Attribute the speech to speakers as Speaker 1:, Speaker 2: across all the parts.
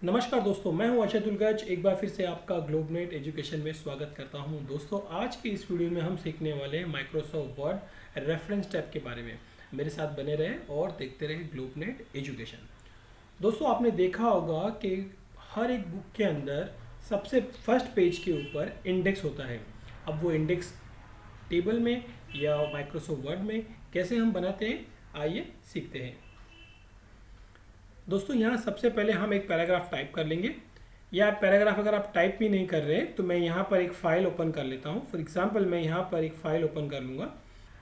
Speaker 1: नमस्कार दोस्तों, मैं हूं अजय दुलगज। एक बार फिर से आपका ग्लोबनेट एजुकेशन में स्वागत करता हूं। दोस्तों, आज की इस वीडियो में हम सीखने वाले हैं माइक्रोसॉफ्ट वर्ड रेफरेंस टैब के बारे में। मेरे साथ बने रहें और देखते रहें ग्लोबनेट एजुकेशन। दोस्तों, आपने देखा होगा कि हर एक बुक के अंदर सबसे फर्स्ट पेज के ऊपर इंडेक्स होता है। अब वो इंडेक्स टेबल में या माइक्रोसॉफ्ट वर्ड में कैसे हम बनाते हैं, आइए सीखते हैं। दोस्तों, यहाँ सबसे पहले हम एक पैराग्राफ टाइप कर लेंगे, या पैराग्राफ अगर आप टाइप भी नहीं कर रहे हैं तो मैं यहाँ पर एक फ़ाइल ओपन कर लेता हूँ। फॉर एग्जांपल मैं यहाँ पर एक फ़ाइल ओपन कर लूँगा।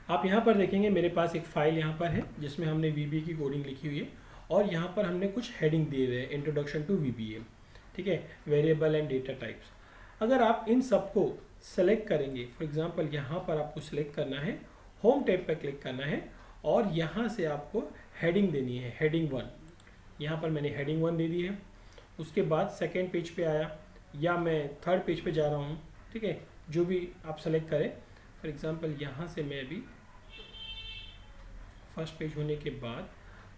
Speaker 1: आप यहाँ पर देखेंगे मेरे पास एक फ़ाइल यहाँ पर है जिसमें हमने VBA की कोडिंग लिखी हुई है, और यहाँ पर हमने कुछ हेडिंग दिए हुए हैं, इंट्रोडक्शन टू VBA, ठीक है, वेरिएबल एंड डेटा टाइप्स। अगर आप इन सबको सेलेक्ट करेंगे, फॉर एग्जाम्पल यहाँ पर आपको सेलेक्ट करना है, होम टैब पर क्लिक करना है, और यहाँ से आपको हेडिंग देनी है, हेडिंग 1। यहाँ पर मैंने हेडिंग 1 दे दी है। उसके बाद सेकेंड पेज पे आया, या मैं थर्ड पेज पे जा रहा हूँ, ठीक है, जो भी आप सेलेक्ट करें। फॉर एग्जांपल यहाँ से मैं अभी फर्स्ट पेज होने के बाद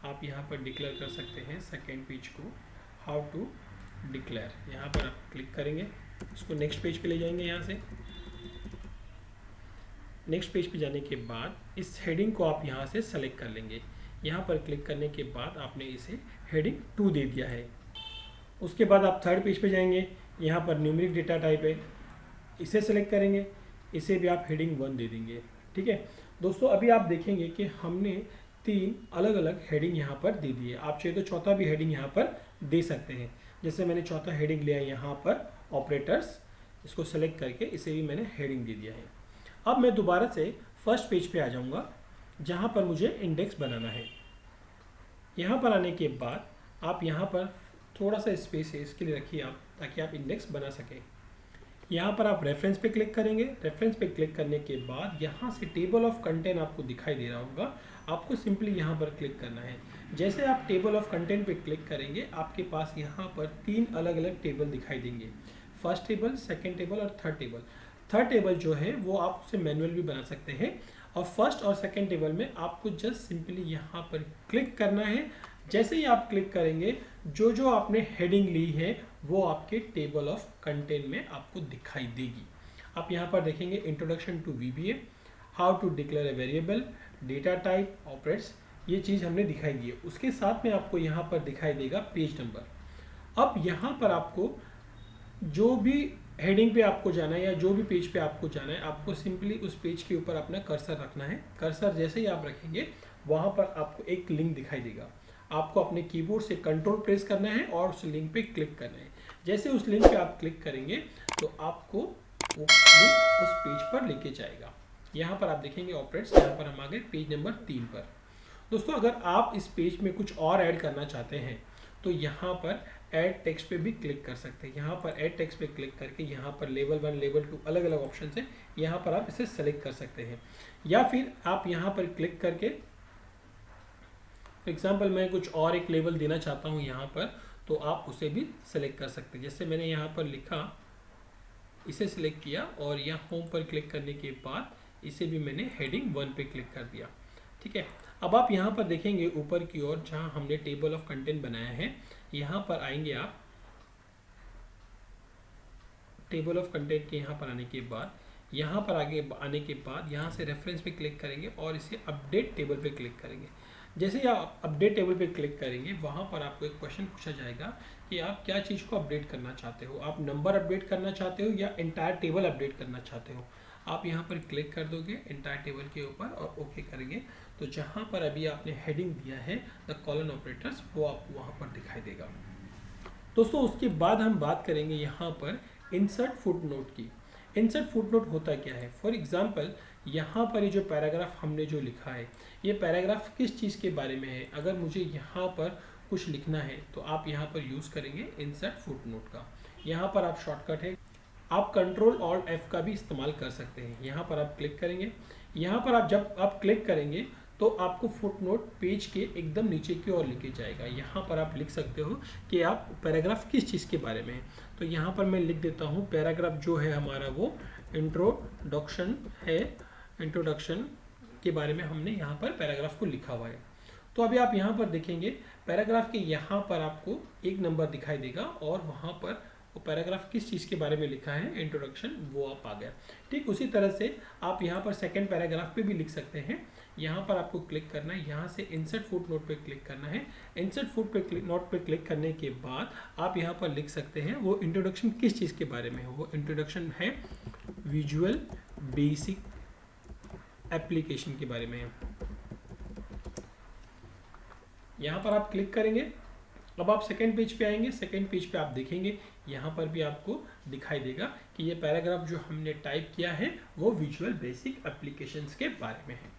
Speaker 1: आप यहाँ पर डिक्लेयर कर सकते हैं सेकेंड पेज को, हाउ टू डिक्लेयर। यहाँ पर आप क्लिक करेंगे, उसको नेक्स्ट पेज पे ले जाएंगे। यहाँ से नेक्स्ट पेज पे जाने के बाद इस हेडिंग को आप यहाँ से सेलेक्ट कर लेंगे। यहाँ पर क्लिक करने के बाद आपने इसे हेडिंग 2 दे दिया है। उसके बाद आप थर्ड पेज पे जाएंगे, यहाँ पर न्यूमेरिक डेटा टाइप है, इसे सेलेक्ट करेंगे, इसे भी आप हेडिंग 1 दे देंगे, ठीक है। दोस्तों, अभी आप देखेंगे कि हमने 3 अलग अलग हेडिंग यहाँ पर दे दी है। आप चाहे तो चौथा भी हेडिंग यहाँ पर दे सकते हैं। जैसे मैंने चौथा हेडिंग लिया है यहाँ पर ऑपरेटर्स, इसको सेलेक्ट करके इसे भी मैंने हेडिंग दे दिया है। अब मैं दोबारा से फर्स्ट पेज पे आ जाऊँगा जहाँ पर मुझे इंडेक्स बनाना है। यहाँ पर आने के बाद आप यहाँ पर थोड़ा सा स्पेस है, इसके लिए रखिए आप, ताकि आप इंडेक्स बना सकें। यहाँ पर आप रेफरेंस पे क्लिक करेंगे। रेफरेंस पे क्लिक करने के बाद यहाँ से टेबल ऑफ कंटेंट आपको दिखाई दे रहा होगा, आपको सिंपली यहाँ पर क्लिक करना है। जैसे आप टेबल ऑफ कंटेंट पे क्लिक करेंगे, आपके पास यहाँ पर 3 अलग अलग टेबल दिखाई देंगे, फर्स्ट टेबल, सेकेंड टेबल और थर्ड टेबल। थर्ड टेबल जो है वो आप उसे मैनुअल भी बना सकते हैं, और फर्स्ट और सेकेंड टेबल में आपको जस्ट सिंपली यहाँ पर क्लिक करना है। जैसे ही आप क्लिक करेंगे, जो जो आपने हेडिंग ली है वो आपके टेबल ऑफ कंटेंट में आपको दिखाई देगी। आप यहाँ पर देखेंगे introduction to VBA, how to declare a variable, data type, operators, ये चीज़ हमने दिखाई दी है। उसके साथ में आपको यहाँ पर दिखाई देगा पेज नंबर। अब यहाँ पर आपको जो भी हेडिंग पे आपको जाना है या जो भी पेज पे आपको जाना है, आपको सिंपली उस पेज के ऊपर अपना कर्सर रखना है। कर्सर जैसे ही आप रखेंगे, वहाँ पर आपको एक लिंक दिखाई देगा। आपको अपने कीबोर्ड से कंट्रोल प्रेस करना है और उस लिंक पे क्लिक करना है। जैसे उस लिंक पे आप क्लिक करेंगे तो आपको वो लिंक उस पेज पर लेके जाएगा। यहाँ पर आप देखेंगे ऑपरेट्स, यहाँ पर हम आ गए पेज नंबर 3 पर। दोस्तों, अगर आप इस पेज में कुछ और ऐड करना चाहते हैं तो यहाँ पर ऐड टेक्स्ट पे भी क्लिक कर सकते हैं। यहाँ पर ऐड टेक्स्ट पे क्लिक करके यहाँ पर लेवल 1, लेवल 2 अलग अलग ऑप्शन है, यहाँ पर आप इसे सेलेक्ट कर सकते हैं। या फिर आप यहाँ पर क्लिक करके, फॉर एग्जाम्पल मैं कुछ और एक लेवल देना चाहता हूँ यहाँ पर, तो आप उसे भी सेलेक्ट कर सकते हैं। जैसे मैंने यहाँ पर लिखा, इसे सिलेक्ट किया, और यहाँ होम पर क्लिक करने के बाद इसे भी मैंने हेडिंग 1 पे क्लिक कर दिया, ठीक है। अब आप यहाँ पर देखेंगे ऊपर की ओर जहाँ हमने टेबल ऑफ कंटेंट बनाया है, यहाँ पर आएंगे आप। टेबल ऑफ कंटेंट के यहाँ पर आने के बाद, यहाँ पर आगे आने के बाद यहाँ से रेफरेंस पे क्लिक करेंगे और इसे अपडेट टेबल पे क्लिक करेंगे। जैसे ही आप अपडेट टेबल पे क्लिक करेंगे, वहाँ पर आपको एक क्वेश्चन पूछा जाएगा कि आप क्या चीज़ को अपडेट करना चाहते हो। आप नंबर अपडेट करना चाहते हो या एंटायर टेबल अपडेट करना चाहते हो। आप यहाँ पर क्लिक कर दोगे एंटायर टेबल के ऊपर और ओके करेंगे, तो जहाँ पर अभी आपने हेडिंग दिया है द कॉलन ऑपरेटर्स, वो आपको वहाँ पर दिखाई देगा। दोस्तों, उसके बाद हम बात करेंगे यहाँ पर इंसर्ट फुटनोट की। इंसर्ट फुटनोट होता क्या है? फॉर एग्जांपल यहाँ पर ये जो पैराग्राफ हमने जो लिखा है, ये पैराग्राफ किस चीज़ के बारे में है। अगर मुझे यहाँ पर कुछ लिखना है तो आप यहाँ पर यूज़ करेंगे इंसर्ट फुटनोट का। यहाँ पर आप शॉर्टकट है, आप कंट्रोल ऑल्ट F का भी इस्तेमाल कर सकते हैं। यहाँ पर आप क्लिक करेंगे, यहाँ पर आप जब आप क्लिक करेंगे तो आपको फुटनोट पेज के एकदम नीचे की ओर लेके जाएगा। यहाँ पर आप लिख सकते हो कि आप पैराग्राफ किस चीज़ के बारे में है। तो यहाँ पर मैं लिख देता हूँ, पैराग्राफ जो है हमारा वो इंट्रोडक्शन है, इंट्रोडक्शन के बारे में हमने यहाँ पर पैराग्राफ को लिखा हुआ है। तो अभी आप यहाँ पर देखेंगे पैराग्राफ के यहाँ पर आपको एक नंबर दिखाई देगा और वहाँ पर वो पैराग्राफ किस चीज़ के बारे में लिखा है, इंट्रोडक्शन, वो आप आ गया। ठीक उसी तरह से आप यहाँ पर सेकंड पैराग्राफ पे भी लिख सकते हैं। यहाँ पर आपको क्लिक करना है, यहाँ से इंसर्ट फुट नोट पे क्लिक करना है। इंसर्ट फुट नोट पे क्लिक करने के बाद आप यहाँ पर लिख सकते हैं वो इंट्रोडक्शन किस चीज़ के बारे में है। वो इंट्रोडक्शन है विजुअल बेसिक एप्लीकेशन के बारे में है। यहाँ पर आप क्लिक करेंगे। अब आप सेकेंड पेज पे आएंगे। सेकेंड पेज पे आप देखेंगे यहाँ पर भी आपको दिखाई देगा कि ये पैराग्राफ जो हमने टाइप किया है वो विजुअल बेसिक एप्लीकेशंस के बारे में है।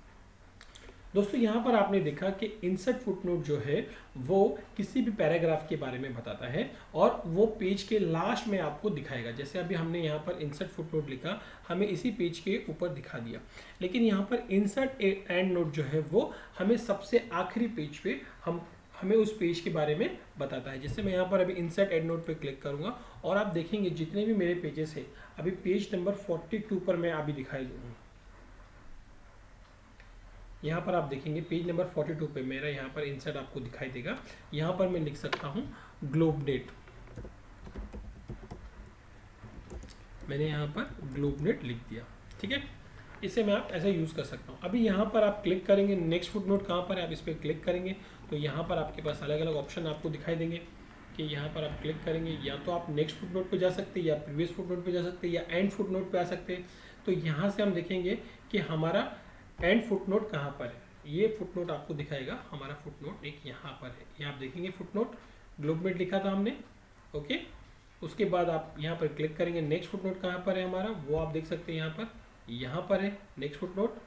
Speaker 1: दोस्तों यहाँ पर आपने देखा कि इंसर्ट फुटनोट जो है वो किसी भी पैराग्राफ के बारे में बताता है और वो पेज के लास्ट में आपको दिखाएगा। जैसे अभी हमने यहाँ पर इंसर्ट फुटनोट लिखा, हमें इसी पेज के ऊपर दिखा दिया, लेकिन यहाँ पर इंसर्ट एंड नोट जो है वो हमें सबसे आखिरी पेज पे हमें उस पेज के बारे में बताता है। जैसे मैं यहाँ पर अभी इंसर्ट एंड नोट पे क्लिक करूँगा और आप देखेंगे जितने भी मेरे पेजेस हैं, अभी पेज नंबर 42 पर मैं अभी दिखाई दूँगा। यहाँ पर आप देखेंगे पेज नंबर 42 पे मेरा यहाँ पर इंसर्ट आपको दिखाई देगा। यहाँ पर मैं लिख सकता हूँ ग्लोब नेट। मैंने यहाँ पर ग्लोब नेट लिख दिया, ठीक है। इसे मैं आप ऐसा यूज़ कर सकता हूँ। अभी यहाँ पर आप क्लिक करेंगे, नेक्स्ट फुटनोट कहाँ पर है, आप इस पर क्लिक करेंगे तो यहाँ पर आपके पास अलग अलग ऑप्शन आपको दिखाई देंगे कि यहाँ पर आप क्लिक करेंगे, या तो आप नेक्स्ट फुटनोट पे जा सकते हैं, या प्रीवियस फुटनोट पे जा सकते हैं, या एंड फुटनोट पे आ सकते हैं। तो यहाँ से हम देखेंगे कि हमारा एंड फुटनोट कहाँ पर है। ये फुटनोट आपको दिखाएगा, हमारा फुटनोट एक यहाँ पर है। ये आप देखेंगे फुटनोट ग्लोब नेट लिखा था हमने, ओके। उसके बाद आप यहाँ पर क्लिक करेंगे, नेक्स्ट फुटनोट कहाँ पर है हमारा, वो आप देख सकते हैं यहाँ पर है next footnote,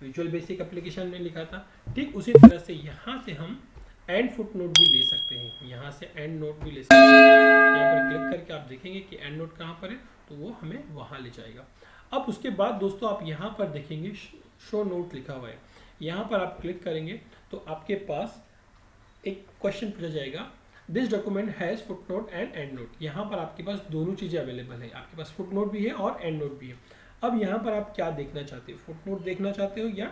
Speaker 1: visual basic application में लिखा था। ठीक उसी तरह से यहाँ से हम एंड फुटनोट भी ले सकते हैं, यहाँ से एंड नोट भी ले सकते हैं। यहाँ पर क्लिक करके आप देखेंगे कि एंड नोट कहाँ पर है, तो वो हमें वहाँ ले जाएगा। अब उसके बाद दोस्तों आप यहाँ पर देखेंगे शो नोट लिखा हुआ है। यहाँ पर आप क्लिक करेंगे तो आपके पास एक क्वेश्चन पूछा जाएगा, this document has footnote and and note. यहाँ पर आपके पास दोनों चीज़ें अवेलेबल है, आपके पास फुटनोट भी है और एंड नोट भी है। अब यहाँ पर आप क्या देखना चाहते हो, फुटनोट देखना चाहते हो या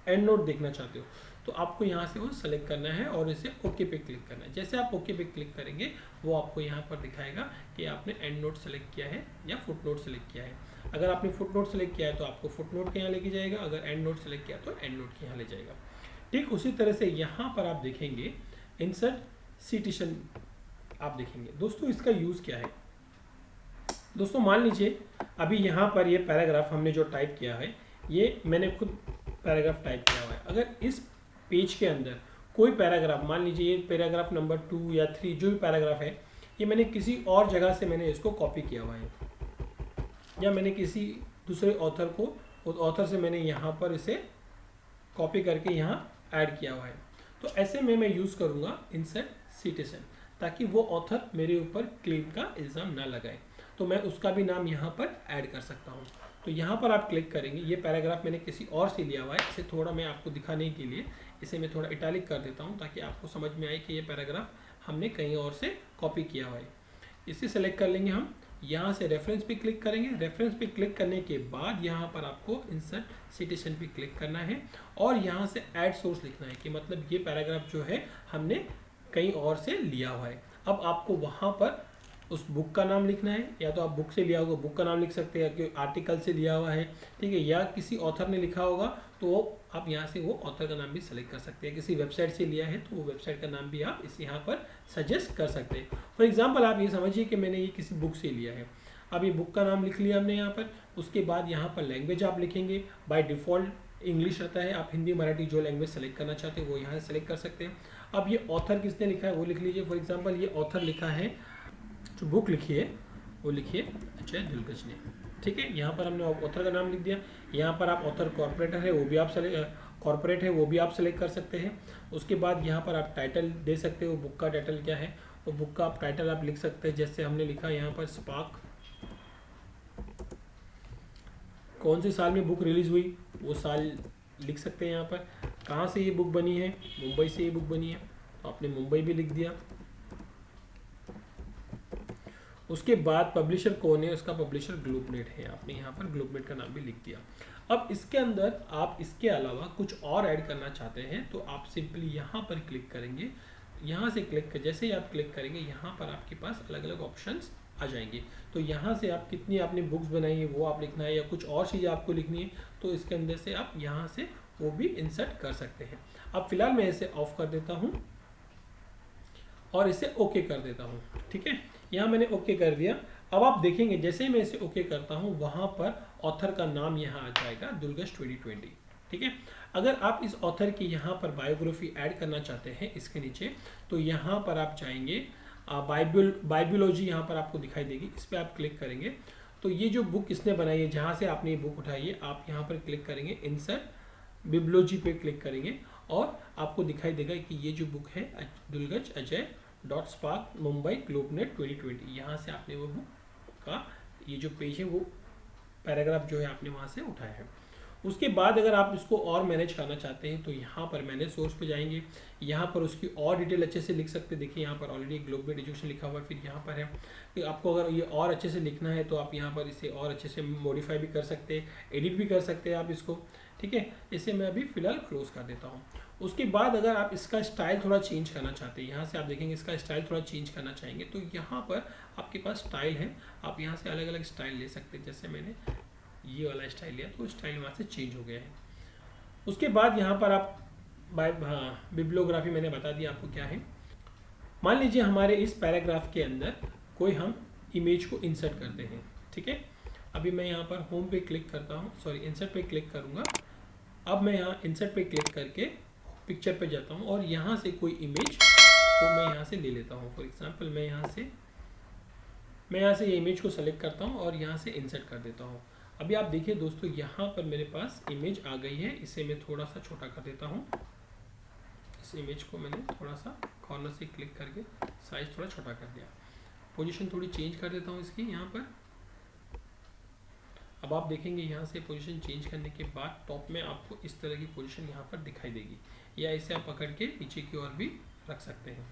Speaker 1: एंड नोट देखना चाहते हो, तो आपको यहाँ से वो सेलेक्ट करना है और इसे ओके पे क्लिक करना है। जैसे आप ओके पे क्लिक करेंगे वो आपको यहाँ पर दिखाएगा कि आपने एंड नोट सेलेक्ट किया है या फुट नोट सेलेक्ट किया है। अगर आपने फुट नोट सेलेक्ट किया है तो आपको फुट नोट के यहाँ लेके जाएगा, अगर एंड नोट सेलेक्ट किया तो एंड नोट के यहाँ ले जाएगा। ठीक उसी तरह से यहाँ पर आप देखेंगे इंसर्ट सिटेशन आप देखेंगे। दोस्तों इसका यूज़ क्या है, दोस्तों मान लीजिए अभी यहाँ पर ये पैराग्राफ हमने जो टाइप किया है, ये मैंने खुद पैराग्राफ टाइप किया हुआ है। अगर इस पेज के अंदर कोई पैराग्राफ, मान लीजिए ये पैराग्राफ नंबर 2 या 3 जो भी पैराग्राफ है, ये मैंने किसी और जगह से मैंने इसको कॉपी किया हुआ है, या मैंने किसी दूसरे ऑथर को, उस ऑथर से मैंने यहाँ पर इसे कॉपी करके यहाँ ऐड किया हुआ है, तो ऐसे में मैं यूज़ करूँगा इंसर्ट सिटेशन, ताकि वो ऑथर मेरे ऊपर क्लेम का इल्ज़ाम ना लगाए। तो मैं उसका भी नाम यहाँ पर ऐड कर सकता हूँ। तो यहाँ पर आप क्लिक करेंगे, ये पैराग्राफ मैंने किसी और से लिया हुआ है, इसे थोड़ा मैं आपको दिखाने के लिए इसे मैं थोड़ा इटैलिक कर देता हूँ ताकि आपको समझ में आए कि ये पैराग्राफ हमने कहीं और से कॉपी किया हुआ है। इसे सेलेक्ट कर लेंगे हम, यहाँ से रेफरेंस पे क्लिक करेंगे। रेफरेंस पे क्लिक करने के बाद यहाँ पर आपको इंसर्ट सिटेशन पे क्लिक करना है और यहाँ से ऐड सोर्स लिखना है कि मतलब ये पैराग्राफ जो है हमने कहीं और से लिया हुआ है। अब आपको वहाँ पर उस बुक का नाम लिखना है, या तो आप बुक से लिया होगा बुक का नाम लिख सकते हैं, कि आर्टिकल से लिया हुआ है, ठीक है, या किसी ऑथर ने लिखा होगा तो आप यहाँ से वो ऑथर का नाम भी सेलेक्ट कर सकते हैं। किसी वेबसाइट से लिया है तो वो वेबसाइट का नाम भी आप इस यहाँ पर सजेस्ट कर सकते हैं। फॉर एग्जांपल आप ये समझिए कि मैंने ये किसी बुक से लिया है। अब ये बुक का नाम लिख लिया हमने यहाँ पर। उसके बाद यहाँ पर लैंग्वेज आप लिखेंगे, बाय डिफ़ॉल्ट इंग्लिश रहता है, आप हिंदी मराठी जो लैंग्वेज सेलेक्ट करना चाहते हैं वो यहाँ से सेलेक्ट कर सकते हैं। अब ये ऑथर किसने लिखा है वो लिख लीजिए। फॉर एग्जाम्पल ये ऑथर लिखा है, जो बुक लिखी है वो लिखिए अजय दिलगज ने, ठीक है। यहाँ पर हमने ऑथर का नाम लिख दिया। यहाँ पर आप ऑथर कॉर्पोरेटर है वो भी आप कॉर्पोरेट है वो भी आप सेलेक्ट कर सकते हैं। उसके बाद यहाँ पर आप टाइटल दे सकते हो, बुक का टाइटल क्या है, वो बुक का आप टाइटल आप लिख सकते हैं। जैसे हमने लिखा यहाँ पर स्पार्क, कौन से साल में बुक रिलीज़ हुई वो साल लिख सकते हैं। यहाँ पर कहाँ से ये बुक बनी है, मुंबई से ये बुक बनी है, तो आपने मुंबई भी लिख दिया। उसके बाद पब्लिशर कौन है, उसका पब्लिशर ग्लोबनेट है, आपने यहाँ पर ग्लोबनेट का नाम भी लिख दिया। अब इसके अंदर आप इसके अलावा कुछ और ऐड करना चाहते हैं तो आप सिंपली यहाँ पर क्लिक करेंगे। यहाँ से क्लिक कर जैसे ही आप क्लिक करेंगे यहाँ पर आपके पास अलग अलग ऑप्शंस आ जाएंगे। तो यहाँ से आप कितनी आपने बुक्स बनाई है वो आप लिखना है, या कुछ और चीज़ आपको लिखनी है तो इसके अंदर से आप यहाँ से वो भी इंसर्ट कर सकते हैं। अब फिलहाल मैं इसे ऑफ कर देता हूँ और इसे ओके कर देता हूँ। ठीक है, यहाँ मैंने ओके कर दिया। अब आप देखेंगे जैसे ही मैं इसे ओके करता हूँ वहाँ पर ऑथर का नाम यहाँ आ जाएगा दुर्गेश 2020। ठीक है, अगर आप इस ऑथर की यहाँ पर बायोग्राफी ऐड करना चाहते हैं इसके नीचे तो यहाँ पर आप जाएंगे, बाइबियोलॉजी यहाँ पर आपको दिखाई देगी, इस पर आप क्लिक करेंगे तो ये जो बुक इसने बनाई है जहाँ से आपने ये बुक उठाई है आप यहाँ पर क्लिक करेंगे, इंसर्ट बिब्लोजी पे क्लिक करेंगे और आपको दिखाई देगा कि ये जो बुक है दुर्गेश अजय .spark मुंबई ग्लोबनेट 2020, यहाँ से आपने वो बुक का ये जो पेज है वो पैराग्राफ जो है आपने वहाँ से उठाया है। उसके बाद अगर आप इसको और मैनेज करना चाहते हैं तो यहाँ पर मैनेज सोर्स पे जाएंगे, यहाँ पर उसकी और डिटेल अच्छे से लिख सकते हैं। देखिए यहाँ पर ऑलरेडी ग्लोबल एजुकेशन लिखा हुआ है, फिर यहाँ पर है कि आपको अगर ये और अच्छे से लिखना है तो आप यहाँ पर इसे और अच्छे से मॉडिफाई भी कर सकते हैं, एडिट भी कर सकते हैं आप इसको। ठीक है, इसे मैं अभी फ़िलहाल क्लोज कर देता हूँ। उसके बाद अगर आप इसका स्टाइल थोड़ा चेंज करना चाहते हैं, यहाँ से आप देखेंगे इसका स्टाइल थोड़ा चेंज करना चाहेंगे तो यहाँ पर आपके पास स्टाइल है, आप यहाँ से अलग अलग स्टाइल ले सकते हैं। जैसे मैंने ये वाला स्टाइल लिया तो स्टाइल वहाँ से चेंज हो गया है। उसके बाद यहाँ पर आप बिब्लियोग्राफी मैंने बता दिया आपको क्या है। मान लीजिए हमारे इस पैराग्राफ के अंदर कोई हम इमेज को इंसर्ट करते हैं। ठीक है, अभी मैं यहाँ पर होम पे क्लिक करता हूँ, सॉरी इंसर्ट पे क्लिक करूँगा। अब मैं यहाँ इंसर्ट पे क्लिक करके पिक्चर पे जाता हूँ और यहाँ से कोई इमेज को मैं यहाँ से ले लेता हूँ। फॉर एग्जांपल मैं यहाँ से ये इमेज को सेलेक्ट करता हूँ और यहाँ से इंसर्ट कर देता हूँ। अभी आप देखिए दोस्तों यहाँ पर मेरे पास इमेज आ गई है, इसे मैं थोड़ा सा छोटा कर देता हूँ। इस इमेज को मैंने थोड़ा सा कॉर्नर से क्लिक करके साइज थोड़ा छोटा कर दिया, पोजीशन थोड़ी चेंज कर देता हूँ इसकी यहाँ पर। अब आप देखेंगे यहाँ से पोजीशन चेंज करने के बाद टॉप में आपको इस तरह की पोजीशन यहाँ पर दिखाई देगी, या इसे आप पकड़ के पीछे की ओर भी रख सकते हैं।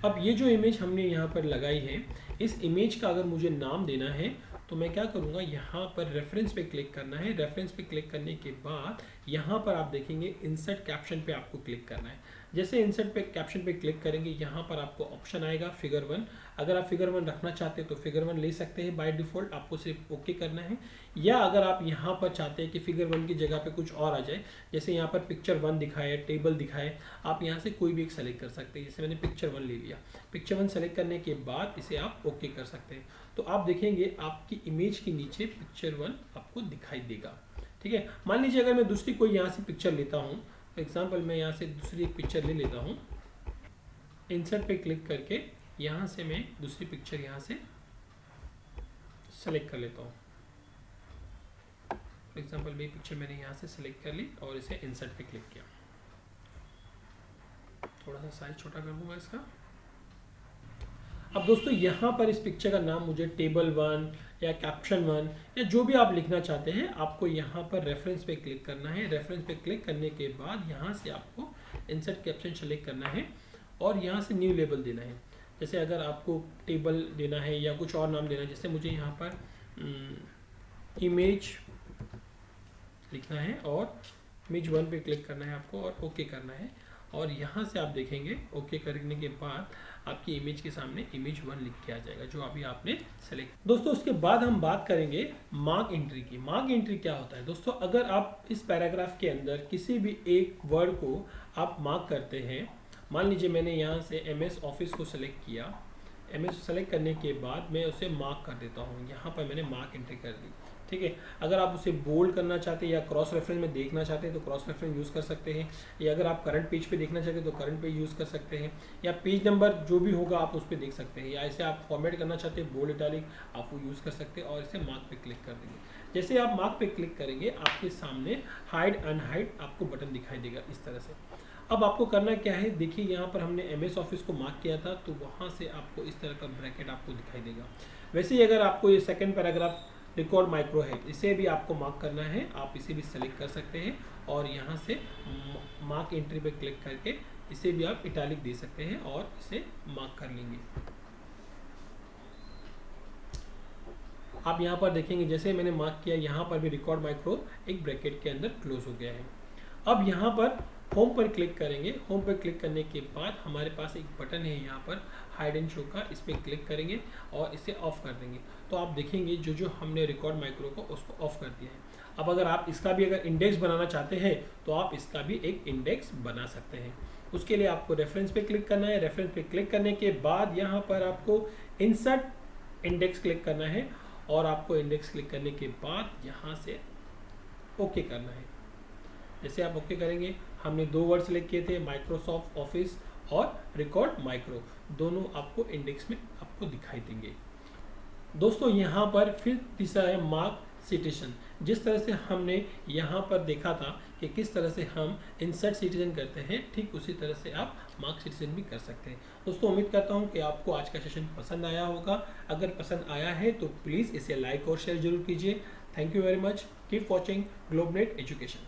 Speaker 1: अब ये जो इमेज हमने यहाँ पर लगाई है, इस इमेज का अगर मुझे नाम देना है तो मैं क्या करूँगा, यहाँ पर रेफरेंस पे क्लिक करना है। रेफरेंस पे क्लिक करने के बाद यहाँ पर आप देखेंगे इंसर्ट कैप्शन पे आपको क्लिक करना है। जैसे इंसर्ट पे कैप्शन पे क्लिक करेंगे यहाँ पर आपको ऑप्शन आएगा फिगर 1। अगर आप फिगर 1 रखना चाहते हैं तो फिगर 1 ले सकते हैं बाय डिफ़ॉल्ट, आपको सिर्फ ओके करना है। या अगर आप यहाँ पर चाहते हैं कि फिगर 1 की जगह पे कुछ और आ जाए, जैसे यहाँ पर पिक्चर 1 दिखाए, टेबल दिखाए, आप यहाँ से कोई भी एक सेलेक्ट कर सकते हैं। जैसे मैंने पिक्चर 1 ले लिया, पिक्चर 1 सेलेक्ट करने के बाद इसे आप ओके कर सकते हैं। तो आप देखेंगे आपकी इमेज के नीचे पिक्चर 1 आपको दिखाई देगा। ठीक है, मान लीजिए अगर मैं दूसरी कोई यहाँ से पिक्चर लेता हूँ, फॉर एग्जाम्पल मैं यहाँ से दूसरी एक पिक्चर ले लेता हूँ, इंसर्ट पे क्लिक करके यहाँ से मैं दूसरी पिक्चर यहाँ से सेलेक्ट कर लेता हूँ। फॉर एग्जाम्पल ये पिक्चर मैंने यहाँ से सेलेक्ट कर ली और इसे इंसर्ट पे क्लिक किया। थोड़ा सा साइज छोटा कर दूंगा इसका। अब दोस्तों यहाँ पर इस पिक्चर का नाम मुझे टेबल 1 या कैप्शन 1 या जो भी आप लिखना चाहते हैं, आपको यहाँ पर रेफरेंस पे क्लिक करना है। रेफरेंस पे क्लिक करने के बाद यहाँ से आपको इंसर्ट कैप्शन सेलेक्ट करना है और यहाँ से न्यू लेबल देना है। जैसे अगर आपको टेबल देना है या कुछ और नाम देना है, जैसे मुझे यहाँ पर इमेज लिखना है और इमेज 1 पे क्लिक करना है आपको और ओके करना है। और यहाँ से आप देखेंगे ओके करने के बाद आपकी इमेज के सामने इमेज 1 लिख के आ जाएगा जो अभी आपने सेलेक्ट। दोस्तों उसके बाद हम बात करेंगे मार्क एंट्री की। मार्क एंट्री क्या होता है दोस्तों, अगर आप इस पैराग्राफ के अंदर किसी भी एक वर्ड को आप मार्क करते हैं, मान लीजिए मैंने यहाँ से MS ऑफिस को सेलेक्ट किया, MS सेलेक्ट करने के बाद मैं उसे मार्क कर देता हूँ। यहाँ पर मैंने मार्क एंट्री कर दी। ठीक है, अगर आप उसे बोल्ड करना चाहते हैं या क्रॉस रेफरेंस में देखना चाहते हैं तो क्रॉस रेफरेंस यूज़ कर सकते हैं, या अगर आप करंट पेज पे देखना चाहते हैं तो करंट पेज यूज़ कर सकते हैं, या पेज नंबर जो भी होगा आप उस पर देख सकते हैं, या इसे आप फॉर्मेट करना चाहते हैं बोल्ड इटैलिक आप वो यूज़ कर सकते हैं और इसे मार्क पे क्लिक कर देंगे। जैसे आप मार्क पे क्लिक करेंगे आपके सामने हाइड अनहाइड आपको बटन दिखाई देगा इस तरह से। अब आपको करना क्या है, देखिए यहाँ पर हमने MS ऑफिस को मार्क किया था तो वहाँ से आपको इस तरह का ब्रैकेट आपको दिखाई देगा। वैसे ही अगर आपको ये सेकंड पैराग्राफ रिकॉर्ड माइक्रो है, इसे भी आपको मार्क करना है, आप इसे भी सेलेक्ट कर सकते हैं और यहाँ से मार्क एंट्री पे क्लिक करके इसे भी आप इटैलिक दे सकते हैं और इसे मार्क कर लेंगे। आप यहाँ पर देखेंगे जैसे मैंने मार्क किया, यहाँ पर भी रिकॉर्ड माइक्रो एक ब्रैकेट के अंदर क्लोज हो गया है। अब यहाँ पर होम पर क्लिक करेंगे। होम पर क्लिक करने के बाद हमारे पास एक बटन है यहाँ पर हाइड एंड शो का, इस पर क्लिक करेंगे और इसे ऑफ कर देंगे। तो आप देखेंगे जो हमने रिकॉर्ड माइक्रो को उसको ऑफ कर दिया है। अब अगर आप इसका भी अगर इंडेक्स बनाना चाहते हैं तो आप इसका भी एक इंडेक्स बना सकते हैं। उसके लिए आपको रेफरेंस पे क्लिक करना है। रेफरेंस पे क्लिक करने के बाद यहाँ पर आपको इंसर्ट इंडेक्स क्लिक करना है और आपको इंडेक्स क्लिक करने के बाद यहाँ से ओके करना है। जैसे आप ओके करेंगे, हमने 2 वर्ड सेलेक्ट किए थे, माइक्रोसॉफ्ट ऑफिस और रिकॉर्ड माइक्रो, दोनों आपको इंडेक्स में आपको दिखाई देंगे। दोस्तों यहाँ पर फिर तीसरा है मार्क सिटेशन। जिस तरह से हमने यहाँ पर देखा था कि किस तरह से हम इंसर्ट सिटीजन करते हैं, ठीक उसी तरह से आप मार्क सिटीजन भी कर सकते हैं। दोस्तों उम्मीद करता हूँ कि आपको आज का सेशन पसंद आया होगा। अगर पसंद आया है तो प्लीज़ इसे लाइक और शेयर जरूर कीजिए। Thank you very much. Keep watching Globnet education.